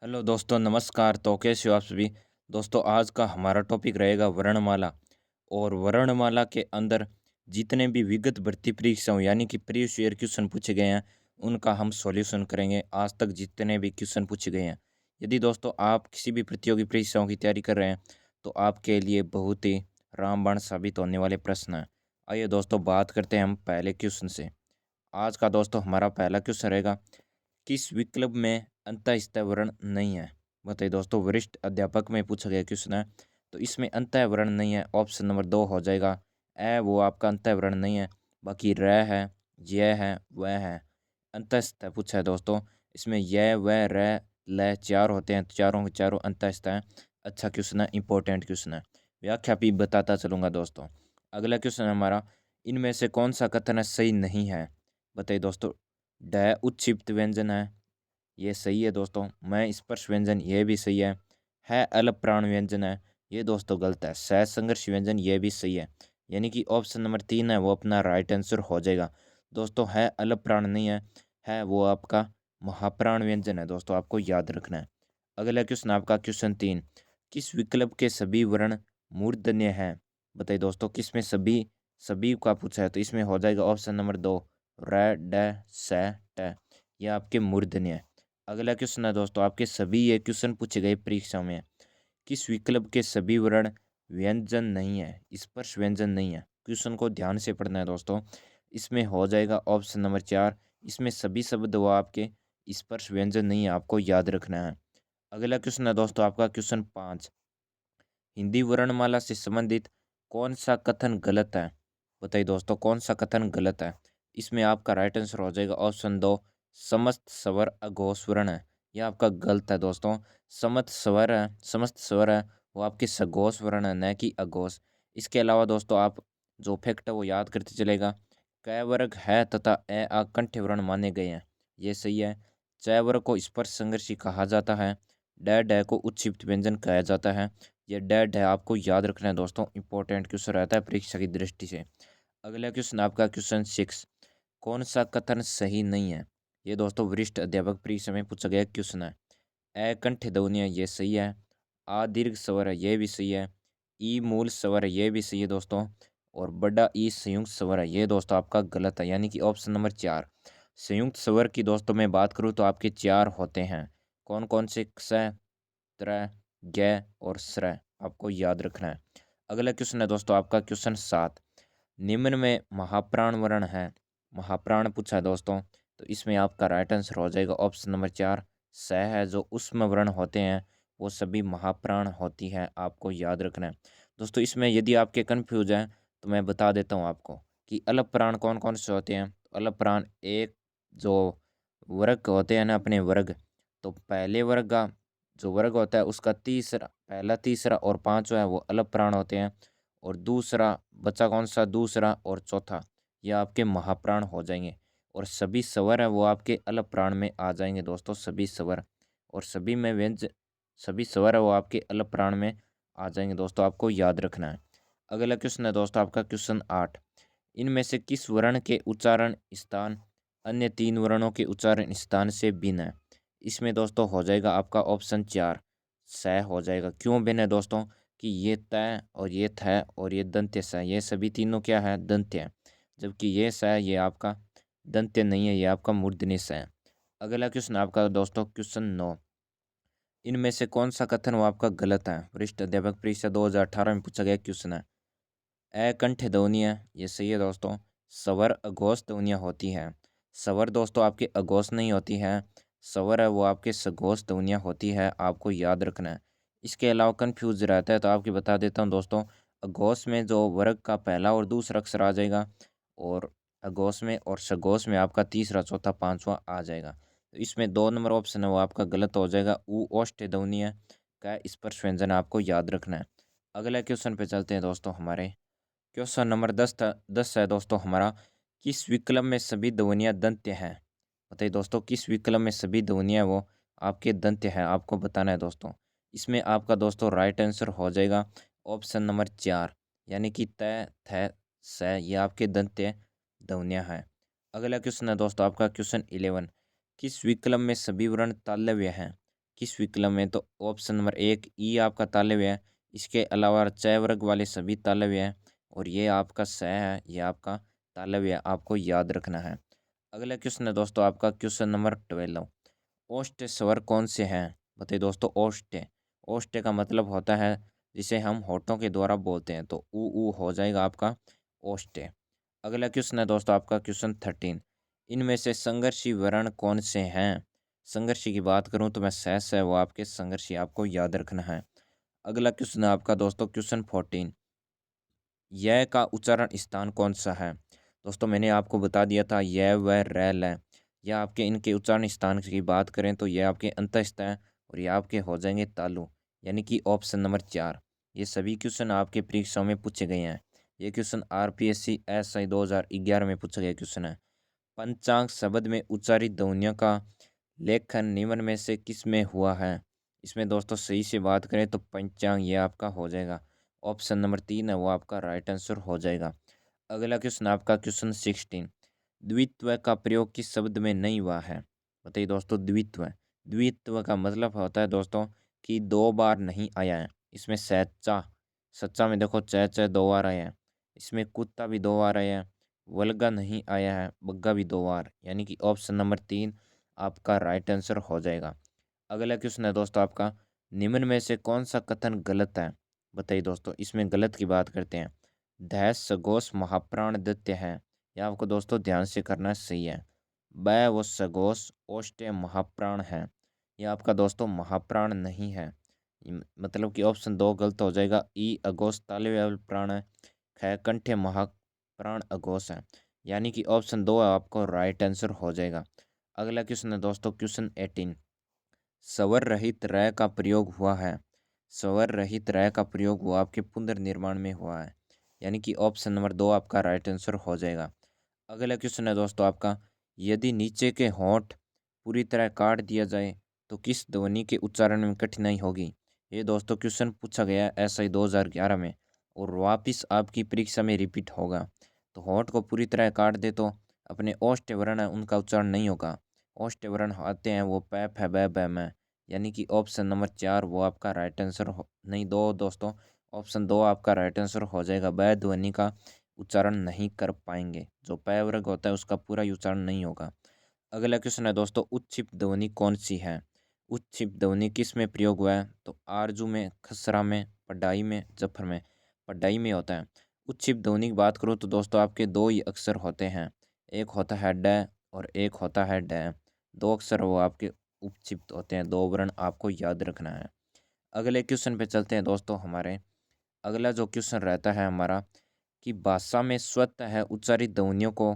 Hello दोस्तों, नमस्कार। तो कैसे हो आप सभी दोस्तों। आज का हमारा टॉपिक रहेगा वर्णमाला। और वर्णमाला के अंदर जितने भी विगत भर्ती परीक्षाओं यानी कि प्रीवियस ईयर क्वेश्चन पूछे गए हैं उनका हम सॉल्यूशन करेंगे। आज तक जितने भी क्वेश्चन पूछे गए हैं, यदि दोस्तों आप किसी भी प्रतियोगी परीक्षाओं की तैयारी कर रहे हैं तो आपके लिए बहुत ही रामबाण साबित होने वाले प्रश्न हैं। आइए दोस्तों, बात करते हैं हम पहले क्वेश्चन से। आज का दोस्तों हमारा पहला क्वेश्चन रहेगा, किस विकल्प में अंतःस्थ वर्ण नहीं है। बताइए दोस्तों, वरिष्ठ अध्यापक में पूछा गया क्वेश्चन है। तो इसमें अंतः वर्ण नहीं है, ऑप्शन नंबर 2 हो जाएगा। वो आपका अंतः वर्ण नहीं है। बाकी र है, य है, वह है। अंतःस्थ पूछा है दोस्तों। इसमें य व र ल चार होते हैं, तो चारों के चारों अंतःस्थ हैं। अच्छा क्वेश्चन है, इंपॉर्टेंट क्वेश्चन है। व्याख्या भी बताता चलूंगा दोस्तों। अगला क्वेश्चन है हमारा, इनमें से कौन सा कथन सही नहीं है। बताइए दोस्तों, ड उच्छिप्त व्यंजन ये सही है दोस्तों। मैं स्पर्श व्यंजन ये भी सही है अल्प प्राण व्यंजन ये दोस्तों गलत है। संघर्ष व्यंजन ये भी सही है, यानी कि ऑप्शन नंबर 3 है वो अपना राइट आंसर हो जाएगा दोस्तों। है अल्प प्राण नहीं है वो आपका महाप्राण व्यंजन है दोस्तों, आपको याद रखना है। अगला क्वेश्चन आपका क्वेश्चन 3, किस विकल्प के सभी वर्ण मूर्धन्य है। बताइए दोस्तों, किसमें सभी सभी का पूछा है, तो इसमें हो जाएगा ऑप्शन नंबर 2 र ड स ट, यह आपके मूर्धन्य है। अगला क्वेश्चन है दोस्तों, आपके सभी ये क्वेश्चन पूछे गए परीक्षा में, किस विकल्प के सभी वर्ण व्यंजन नहीं है, स्पर्श व्यंजन नहीं है। क्वेश्चन को ध्यान से पढ़ना है दोस्तों। इसमें हो जाएगा ऑप्शन नंबर 4, इसमें सभी शब्द वो आपके स्पर्श व्यंजन नहीं है, आपको याद रखना है। अगला क्वेश्चन है दोस्तों आपका क्वेश्चन 5, हिंदी वर्णमाला से संबंधित कौन सा कथन गलत है। बताइए दोस्तों, कौन सा कथन गलत है। इसमें आपका राइट आंसर हो जाएगा ऑप्शन 2, समस्त स्वर अघोष वर्ण है। यह आपका गलत है दोस्तों। समस्त स्वर है वो आपके सघोष वर्ण है, न कि अघोष। इसके अलावा दोस्तों आप जो फैक्ट है वो याद करते चलेगा। क वर्ग है तथा ए कंठ वर्ण माने गए हैं, ये सही है। च वर्ग को स्पर्श संघर्षी कहा जाता है। ड को उच्छिप्त व्यंजन कहा जाता है। ये डेड है, आपको याद रखना है दोस्तों। इंपॉर्टेंट क्वेश्चन रहता है परीक्षा की दृष्टि से। अगला क्वेश्चन आपका क्वेश्चन 6, कौन सा कथन सही नहीं है। ये दोस्तों वरिष्ठ अध्यापक परीक्षा में पूछा गया क्वेश्चन है। कंठ ध्वनि है, ये सही है। दीर्घ स्वर है, ये भी सही है। ई मूल स्वर है, ये भी सही है दोस्तों। और बड़ा ई संयुक्त स्वर है, ये दोस्तों आपका गलत है, यानी कि ऑप्शन नंबर 4। संयुक्त स्वर की दोस्तों मैं बात करूँ तो आपके 4 होते हैं। कौन कौन से, क्ष, त्र, ग और स्र, आपको याद रखना है। अगला क्वेश्चन है दोस्तों आपका क्वेश्चन 7, निम्न में महाप्राण वर्ण है। महाप्राण पूछा है दोस्तों, तो इसमें आपका राइट आंसर हो जाएगा ऑप्शन नंबर 4 स है। जो उष्म वर्ण होते हैं वो सभी महाप्राण होती है, आपको याद रखना है दोस्तों। इसमें यदि आपके कन्फ्यूज हैं तो मैं बता देता हूँ आपको कि अल्प प्राण कौन कौन से होते हैं। अल्प प्राण एक जो वर्ग होते हैं ना, अपने वर्ग, तो पहले वर्ग का जो वर्ग होता है उसका तीसरा, पहला, तीसरा और पांचवा है वो अल्प प्राण होते हैं। और दूसरा बचा कौन सा, दूसरा और चौथा, ये आपके महाप्राण हो जाएंगे। और सभी स्वर है वो आपके अल्प प्राण में आ जाएंगे दोस्तों, सभी स्वर। और सभी में सभी स्वर है वो आपके अल्प प्राण में आ जाएंगे दोस्तों, आपको याद रखना है। अगला क्वेश्चन है दोस्तों आपका क्वेश्चन 8, इनमें से किस वर्ण के उच्चारण स्थान अन्य 3 वर्णों के उच्चारण स्थान से भिन्न है। इसमें दोस्तों हो जाएगा आपका ऑप्शन 4 स हो जाएगा। क्यों भिन्न है दोस्तों, कि ये तय और ये थ और ये दंत्य स, ये सभी तीनों क्या है, दंत्य है। जबकि ये स ये आपका दंत्य नहीं है, ये आपका मूर्धन्य स है। अगला क्वेश्चन आपका दोस्तों क्वेश्चन 9, इनमें से कौन सा कथन वो आपका गलत है। वरिष्ठ अध्यापक परीक्षा 2018 में पूछा गया क्वेश्चन है। कंठ ध्वनियाँ, ये सही है दोस्तों। स्वर अघोष ध्वनियाँ होती हैं। स्वर दोस्तों आपके अघोष नहीं होती हैं, स्वर है वो आपके सघोष ध्वनियाँ होती है, आपको याद रखना है। इसके अलावा कन्फ्यूज रहता है तो आपको बता देता हूँ दोस्तों। अघोष में जो वर्ग का पहला और दूसरा अक्षर आ जाएगा, और अघोष में और सघोष में आपका तीसरा, चौथा, पांचवा आ जाएगा। तो इसमें 2 नंबर ऑप्शन है वो आपका गलत हो जाएगा। ऊ ओष्ठ ध्वनियाँ का स्पर्श व्यंजन आपको याद रखना है। अगला क्वेश्चन पे चलते हैं दोस्तों हमारे। क्वेश्चन नंबर 10 है दोस्तों हमारा, किस विकल्प में सभी ध्वनियाँ दंत्य हैं। बताइए दोस्तों, किस विकल्प में सभी ध्वनियाँ वो आपके दंत्य हैं, आपको बताना है दोस्तों। इसमें आपका दोस्तों राइट आंसर हो जाएगा ऑप्शन नंबर 4, यानी कि त थ स, ये आपके दंत्य ध्वनियाँ हैं। अगला क्वेश्चन है दोस्तों आपका क्वेश्चन 11, किस विकल्प में सभी वर्ण तालव्य हैं। किस विकल्प में? तो ऑप्शन नंबर एक ई आपका तालव्य है। इसके अलावा च वर्ग वाले सभी तालव्य हैं और ये आपका स है, ये आपका तालव्य है, आपको याद रखना है। अगला क्वेश्चन है दोस्तों आपका क्वेश्चन नंबर 12। ओष्ठ स्वर कौन से हैं? बताइए दोस्तों। ओष्ठ, ओष्ठ का मतलब होता है जिसे हम होठों के द्वारा बोलते हैं, तो ऊ हो जाएगा आपका ओष्ठ। अगला क्वेश्चन है दोस्तों आपका क्वेश्चन 13। इनमें से संघर्षी वर्ण कौन से हैं? संघर्षी की बात करूं तो मैं सहस है वो आपके संघर्षी, आपको याद रखना है। अगला क्वेश्चन है आपका दोस्तों क्वेश्चन 14। यह का उच्चारण स्थान कौन सा है? दोस्तों मैंने आपको बता दिया था यह व रैल है। यह आपके इनके उच्चारण स्थान की बात करें तो यह आपके अंतस्थ हैं और यह आपके हो जाएंगे तालु, यानी कि ऑप्शन नंबर 4। ये सभी क्वेश्चन आपके परीक्षाओं में पूछे गए हैं। ये क्वेश्चन आरपीएससी एसआई 2011 में पूछा गया क्वेश्चन है। पंचांग शब्द में उच्चारित ध्वनियों का लेखन निम्न में से किस में हुआ है? इसमें दोस्तों सही से बात करें तो पंचांग ये आपका हो जाएगा। ऑप्शन नंबर 3 है वो आपका राइट आंसर हो जाएगा। अगला क्वेश्चन आपका क्वेश्चन 16। द्वित्व का प्रयोग किस शब्द में नहीं हुआ है? बताइए दोस्तों। द्वित्व, द्वित्व का मतलब होता है दोस्तों कि दो बार नहीं आया है। इसमें सच्चा, सच्चा में देखो च दो बार आया है। इसमें कुत्ता भी दो बार आया है। वल्गा नहीं आया है, बग्गा भी दो बार, यानी कि ऑप्शन नंबर 3 आपका राइट आंसर हो जाएगा। अगला क्वेश्चन है दोस्तों आपका, निम्न में से कौन सा कथन गलत है? बताइए दोस्तों। इसमें गलत की बात करते हैं। धैर्य सगोश महाप्राण दैत्य है, यह आपको दोस्तों ध्यान से करना सही है। बै वो सगोश ओष्टे महाप्राण है, यह आपका दोस्तों महाप्राण नहीं है। मतलब कि ऑप्शन 2 गलत हो जाएगा। ई अघोष तालव्य प्राण है। ख कंठे महाप्राण अघोष है, यानी कि ऑप्शन 2 आपको राइट आंसर हो जाएगा। अगला क्वेश्चन है दोस्तों क्वेश्चन 18। स्वर रहित रय का प्रयोग हुआ है। स्वर रहित रय का प्रयोग हुआ आपके पुनर्निर्माण में हुआ है, यानी कि ऑप्शन नंबर 2 आपका राइट आंसर हो जाएगा। अगला क्वेश्चन है दोस्तों आपका, यदि नीचे के होंठ पूरी तरह काट दिया जाए तो किस ध्वनि के उच्चारण में कठिनाई होगी? ये दोस्तों क्वेश्चन पूछा गया है एसआई 2011 में और वापिस आपकी परीक्षा में रिपीट होगा। तो होंठ को पूरी तरह काट दे तो अपने ओष्ठ वर्ण है उनका उच्चारण नहीं होगा। ओष्ठ वर्ण आते हैं वो पैप है बै में, यानी कि ऑप्शन नंबर 4 वो आपका राइट आंसर हो नहीं, दो दोस्तों, ऑप्शन 2 आपका राइट आंसर हो जाएगा। बै ध्वनि का उच्चारण नहीं कर पाएंगे, जो पै वर्ग होता है उसका पूरा उच्चारण नहीं होगा। अगला क्वेश्चन है दोस्तों, उच्छिप ध्वनि कौन सी है? उच्छिप ध्वनि किस में प्रयोग हुआ है? तो आरजू में, खसरा में, पढ़ाई में, जफर में। पढ़ाई में होता है। उच्छिप ध्वनि की बात करूँ तो दोस्तों आपके दो ही अक्षर होते हैं, एक होता है ड और एक होता है ड। दो अक्षर वो आपके उपक्षिप्त होते हैं, दो वर्ण आपको याद रखना है। अगले क्वेश्चन पे चलते हैं दोस्तों हमारे। अगला जो क्वेश्चन रहता है हमारा कि भाषा में स्वतः उच्चारित ध्वनियों को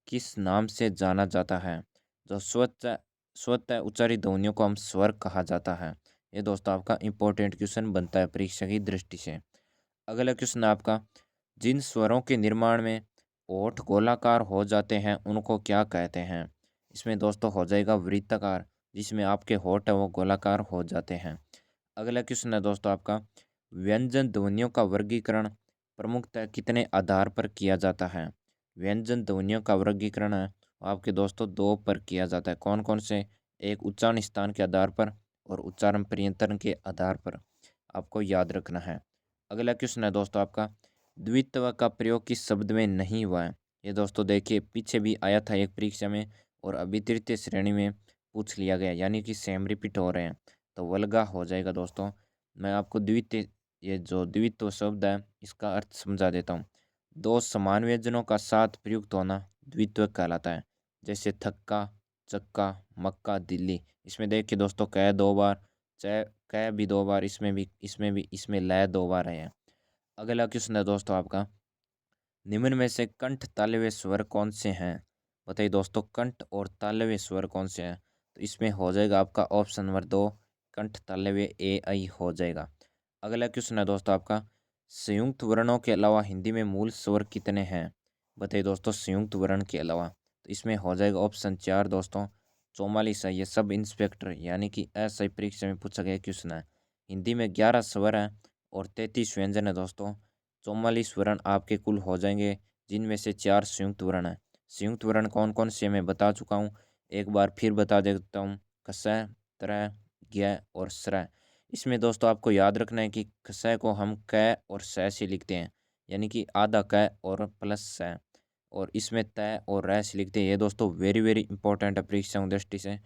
किस नाम से जाना जाता है? जो स्वतः स्वतः उच्चारित ध्वनियों को हम स्वर कहा जाता है। ये दोस्तों आपका इंपॉर्टेंट क्वेश्चन बनता है परीक्षा की दृष्टि से। अगला क्वेश्चन है आपका, जिन स्वरों के निर्माण में ओठ गोलाकार हो जाते हैं उनको क्या कहते हैं? इसमें दोस्तों हो जाएगा वृत्ताकार, जिसमें आपके होठ है वो गोलाकार हो जाते हैं। अगला क्वेश्चन है दोस्तों आपका, व्यंजन ध्वनियों का वर्गीकरण प्रमुखतः कितने आधार पर किया जाता है? व्यंजन ध्वनियों का वर्गीकरण है आपके दोस्तों दो पर किया जाता है। कौन कौन से? एक उच्चारण स्थान के आधार पर और उच्चारण पर्यंतरण के आधार पर, आपको याद रखना है। अगला क्वेश्चन है दोस्तों आपका, द्वित्व का प्रयोग किस शब्द में नहीं हुआ है? ये दोस्तों देखिए पीछे भी आया था एक परीक्षा में और अभी तृतीय श्रेणी में पूछ लिया गया, यानी कि सेम रिपीट हो रहे हैं, तो वल्गा हो जाएगा दोस्तों। मैं आपको द्वितीय, ये जो द्वित्व शब्द है इसका अर्थ समझा देता हूँ। दो समान व्यंजनों का साथ प्रयुक्त होना द्वित्व कहलाता है। जैसे थक्का, चक्का, मक्का, दिल्ली। इसमें देखिए दोस्तों कै दो बार, च कै भी दो बार, इसमें लय दो बार है। अगला क्वेश्चन है दोस्तों आपका, निम्न में से कंठ तालव्य स्वर कौन से हैं? बताइए दोस्तों, कंठ और तालव्य स्वर कौन से हैं? तो इसमें हो जाएगा आपका ऑप्शन नंबर 2 कंठ तालव्य ए आई हो जाएगा। अगला क्वेश्चन है दोस्तों आपका, संयुक्त वर्णों के अलावा हिंदी में मूल स्वर कितने हैं? बताइए दोस्तों, संयुक्त वर्ण के अलावा, तो इसमें हो जाएगा ऑप्शन 4 दोस्तों 44 है। ये सब इंस्पेक्टर यानी कि एसआई परीक्षा में पूछा गया क्वेश्चन है। हिंदी में 11 स्वर हैं और 33 व्यंजन है दोस्तों। 44 वर्ण आपके कुल हो जाएंगे, जिनमें से 4 संयुक्त वर्ण हैं। संयुक्त वर्ण कौन कौन से मैं बता चुका हूँ, एक बार फिर बता देता हूँ। कस, त्र, ज्ञ और स्र। इसमें दोस्तों आपको याद रखना है कि स को हम क और स से लिखते हैं, यानी कि आधा क और प्लस स, और इसमें त और र से लिखते हैं। ये दोस्तों वेरी वेरी इंपॉर्टेंट है परीक्षाओं दृष्टि से।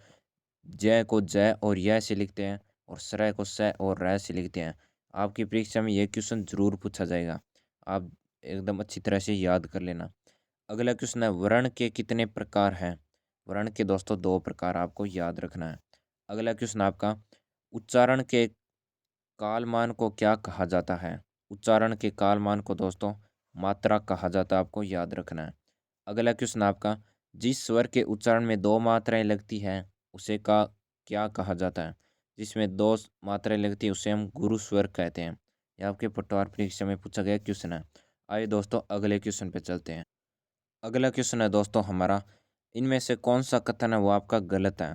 ज को ज और य से लिखते हैं और स्र को स और र से लिखते हैं। आपकी परीक्षा में ये क्वेश्चन जरूर पूछा जाएगा, आप एकदम अच्छी तरह से याद कर लेना। अगला क्वेश्चन है, वर्ण के कितने प्रकार हैं? वर्ण के दोस्तों दो प्रकार आपको याद रखना है। अगला क्वेश्चन आपका, उच्चारण के कालमान को क्या कहा जाता है? उच्चारण के कालमान को दोस्तों मात्रा कहा जाता है, आपको याद रखना है। अगला क्वेश्चन आपका, जिस स्वर के उच्चारण में दो मात्राएं लगती हैं उसे का क्या कहा जाता है? जिसमें दो मात्राएं लगती है उसे हम गुरु स्वर कहते हैं। यह आपके पटवार परीक्षा में पूछा गया क्वेश्चन है। आइए दोस्तों अगले क्वेश्चन पे चलते हैं। अगला क्वेश्चन है दोस्तों हमारा, इनमें से कौन सा कथन है वो आपका गलत है?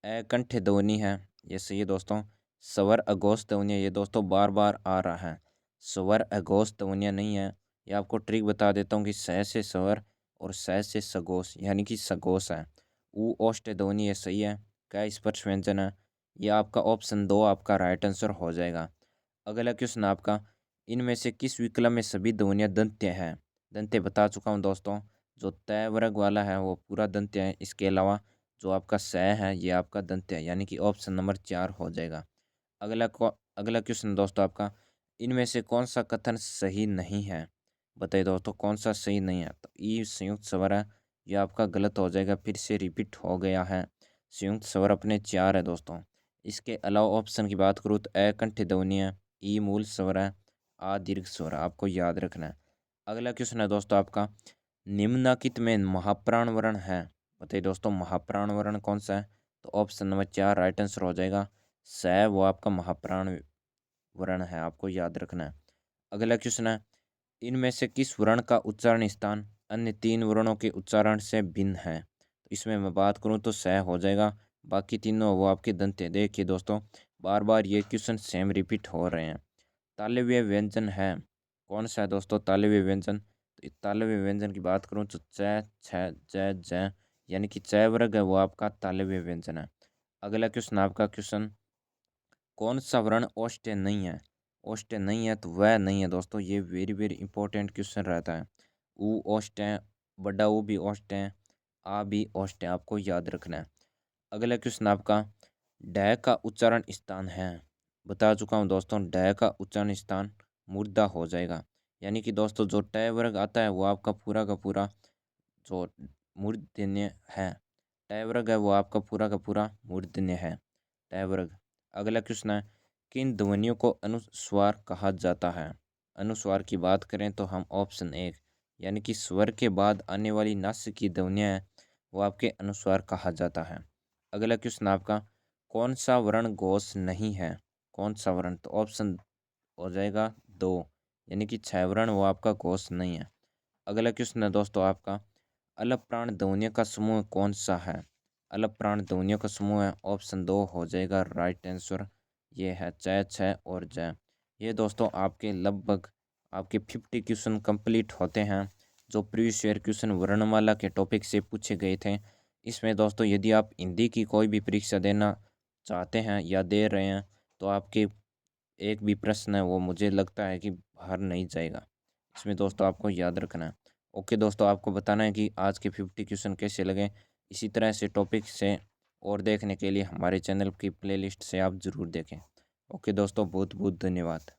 अकंठ ध्वनि है, ये सही है दोस्तों। स्वर अघोष ध्वनि है, ये दोस्तों बार बार आ रहा है। स्वर अघोष ध्वनियाँ नहीं है। ये आपको ट्रिक बता देता हूँ कि स से स्वर और स से सघोष यानी कि सघोष है। उ ओष्ठ ध्वनि ये सही है। क स्पर्श व्यंजन है। ये आपका ऑप्शन 2 आपका राइट आंसर हो जाएगा। अगला क्वेश्चन आपका, इनमें से किस विकल्प में सभी ध्वनियाँ दंत्य हैं? दंत्य बता चुका हूँ दोस्तों, जो तय वर्ग वाला है वो पूरा दंत्य है। इसके अलावा जो आपका स है ये आपका दंत्य है, यानी कि ऑप्शन नंबर 4 हो जाएगा। अगला क्वेश्चन दोस्तों आपका, इनमें से कौन सा कथन सही नहीं है? बताइए दोस्तों कौन सा सही नहीं है? तो ई संयुक्त स्वर है, ये आपका गलत हो जाएगा, फिर से रिपीट हो गया है। संयुक्त स्वर अपने 4 है दोस्तों। इसके अलावा ऑप्शन की बात करूँ तो अकंठ ध्वनि है, ई मूल स्वर है, आ दीर्घ स्वर है, आपको याद रखना है। अगला क्वेश्चन है दोस्तों आपका, निम्नलिखित में महाप्राण वर्ण है? बताइए दोस्तों महाप्राण वर्ण कौन सा है? तो ऑप्शन नंबर 4 राइट आंसर हो जाएगा। स वो आपका महाप्राण वर्ण है, आपको याद रखना है। अगला क्वेश्चन है, इनमें से किस वर्ण का उच्चारण स्थान अन्य 3 वर्णों के उच्चारण से भिन्न है? तो इसमें मैं बात करूं तो स हो जाएगा, बाकी तीनों वो आपके दंत है। देखिए दोस्तों बार बार ये क्वेश्चन सेम रिपीट हो रहे हैं। तालव्य व्यंजन है, कौन सा है दोस्तों तालव्य व्यंजन? तो तालव्य व्यंजन की बात करूं तो च छ ज ज, यानी कि च वर्ग है वो आपका तालव्य व्यंजन है। अगला क्वेश्चन आपका क्वेश्चन, कौन सा वर्ण औष्ठ्य नहीं है? औष्ठ्य नहीं है तो वह नहीं है दोस्तों, ये वेरी वेरी इंपॉर्टेंट क्वेश्चन रहता है। ऊ औष्ठ्य है, बड़ा ऊ भी औष्ठ्य है, आ भी औष्ठ्य है, आपको याद रखना है। अगला क्वेश्चन आपका, ड का उच्चारण स्थान है? बता चुका हूँ दोस्तों, ड का उच्चारण स्थान मूर्धा हो जाएगा, यानी कि दोस्तों जो ट वर्ग आता है वो आपका पूरा का पूरा जो मूर्धन्य है। ट वर्ग है वो आपका पूरा का पूरा मूर्धन्य है, ट वर्ग। अगला क्वेश्चन है, किन ध्वनियों को अनुस्वार कहा जाता है? अनुस्वार की बात करें तो हम ऑप्शन 1 यानी कि स्वर के बाद आने वाली नासिक की ध्वनियाँ हैं वो आपके अनुस्वार कहा जाता है। अगला क्वेश्चन आपका, कौन सा वर्ण घोष नहीं है? कौन सा वर्ण? तो ऑप्शन हो जाएगा 2 यानी कि 6 वर्ण वो आपका घोष नहीं है। अगला क्वेश्चन है दोस्तों आपका, अलग प्राण ध्वनियों का समूह कौन सा है? अलग प्राण ध्वनियों का समूह है, ऑप्शन 2 हो जाएगा राइट आंसर। ये है च छ और ज। ये दोस्तों आपके लगभग आपके 50 क्वेश्चन कंप्लीट होते हैं जो प्रीवियस ईयर क्वेश्चन वर्णमाला के टॉपिक से पूछे गए थे। इसमें दोस्तों यदि आप हिंदी की कोई भी परीक्षा देना चाहते हैं या दे रहे हैं तो आपके एक भी प्रश्न है वो मुझे लगता है कि बाहर नहीं जाएगा। इसमें दोस्तों आपको याद रखना है। ओके दोस्तों, आपको बताना है कि आज के 50 क्वेश्चन कैसे लगे। इसी तरह से टॉपिक से और देखने के लिए हमारे चैनल की प्लेलिस्ट से आप ज़रूर देखें। ओके दोस्तों, बहुत बहुत धन्यवाद।